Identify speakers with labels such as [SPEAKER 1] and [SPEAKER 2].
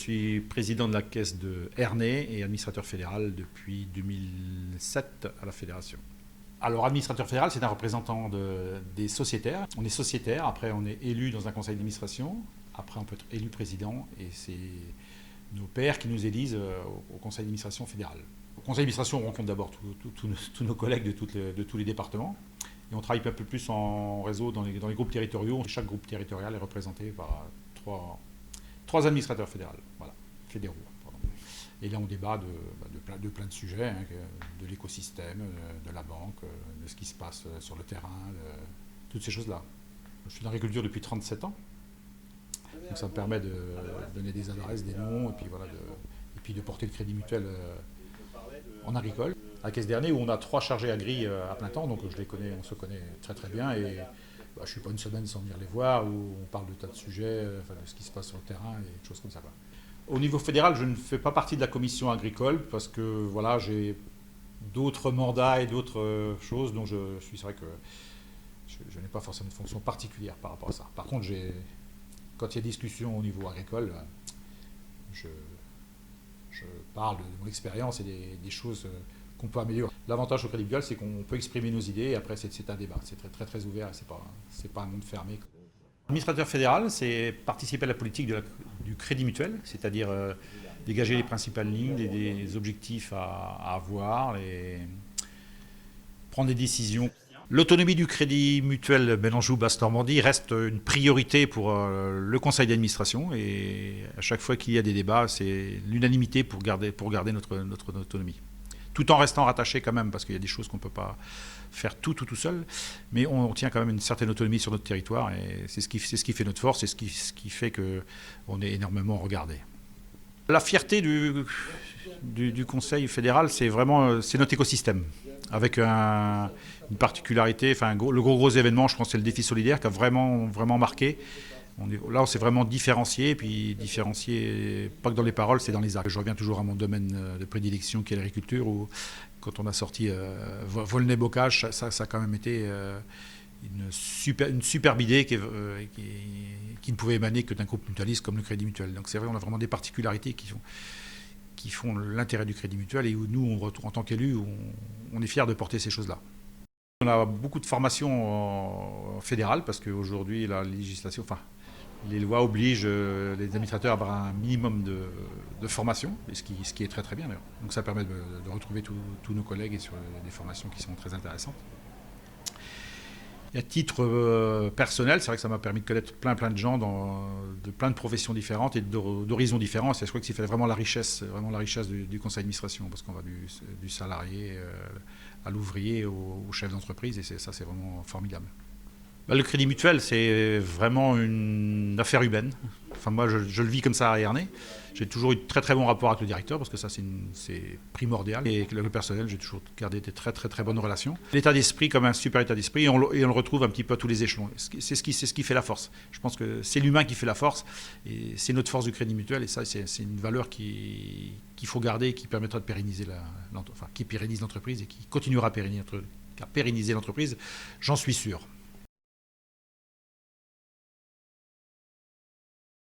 [SPEAKER 1] suis président de la caisse de Ernée et administrateur fédéral depuis 2007 à la fédération. Alors, administrateur fédéral, c'est un représentant des sociétaires. On est sociétaire, après on est élu dans un conseil d'administration, après on peut être élu président, et c'est nos pairs qui nous élisent au conseil d'administration fédéral. Au conseil d'administration, on rencontre d'abord tous nos collègues de tous les départements, et on travaille un peu plus en réseau dans les groupes territoriaux. Chaque groupe territorial est représenté par trois administrateurs fédéraux, voilà, fédéraux. Pardon. Et là, on débat de plein de sujets, hein, de l'écosystème, de la banque, de ce qui se passe sur le terrain, toutes ces choses-là. Je suis dans l'agriculture depuis 37 ans, donc ça me permet de donner des adresses, des noms, et puis de porter le crédit mutuel en agricole. À la Caisse d'Ernée, où on a 3 chargés agri à plein temps, donc on se connaît très très bien, et je ne suis pas une semaine sans venir les voir, où on parle de tas de sujets, de ce qui se passe sur le terrain, et des choses comme ça, quoi. Au niveau fédéral, je ne fais pas partie de la commission agricole, parce que voilà, j'ai d'autres mandats et d'autres choses, dont c'est vrai que je n'ai pas forcément de fonction particulière par rapport à ça. Par contre, quand il y a discussion au niveau agricole, je parle de mon expérience et des choses qu'on peut améliorer. L'avantage au Crédit Mutuel, c'est qu'on peut exprimer nos idées, et après c'est un débat. C'est très, très, très ouvert, et c'est pas un monde fermé. L'administrateur fédéral, c'est participer à la politique du Crédit Mutuel, c'est-à-dire dégager les principales lignes, des objectifs à avoir, prendre des décisions. L'autonomie du Crédit Mutuel Benanjou-Basse-Normandie reste une priorité pour le conseil d'administration, et à chaque fois qu'il y a des débats, c'est l'unanimité pour garder notre autonomie. Tout en restant rattaché quand même, parce qu'il y a des choses qu'on ne peut pas faire tout seul, mais on tient quand même une certaine autonomie sur notre territoire, et c'est ce qui fait notre force, et ce qui fait qu'on est énormément regardé. La fierté du Conseil fédéral, c'est notre écosystème, avec une particularité, le gros événement, je pense, c'est le défi solidaire qui a vraiment marqué. Là, on s'est vraiment différencié, puis différencié pas que dans les paroles, c'est dans les actes. Je reviens toujours à mon domaine de prédilection qui est l'agriculture, où quand on a sorti Volnay-Bocage, ça a quand même été une superbe idée qui ne pouvait émaner que d'un groupe mutualiste comme le Crédit Mutuel. Donc c'est vrai, on a vraiment des particularités qui font l'intérêt du Crédit Mutuel, et où nous, en tant qu'élus, on est fiers de porter ces choses-là. On a beaucoup de formations fédérales, parce qu'aujourd'hui, la législation, les lois obligent les administrateurs à avoir un minimum de formation, et ce qui est très très bien d'ailleurs. Donc ça permet de retrouver tous nos collègues, et sur des formations qui sont très intéressantes. Et à titre personnel, c'est vrai que ça m'a permis de connaître plein de gens de plein de professions différentes et d'horizons différents. C'est, je crois que c'est vraiment la richesse du conseil d'administration, parce qu'on va du salarié à l'ouvrier, au chef d'entreprise, et ça c'est vraiment formidable. Le Crédit Mutuel, c'est vraiment une affaire humaine. Moi, je le vis comme ça à Ernée. J'ai toujours eu de très très bons rapports avec le directeur, parce que ça c'est primordial. Et avec le personnel, j'ai toujours gardé des très très très bonnes relations. L'état d'esprit comme un super état d'esprit, et on le retrouve un petit peu à tous les échelons. C'est ce qui fait la force. Je pense que c'est l'humain qui fait la force, et c'est notre force du Crédit Mutuel, et ça c'est une valeur qu'il faut garder, et qui permettra de pérenniser qui pérennise l'entreprise, et qui continuera à pérenniser l'entreprise, j'en suis sûr.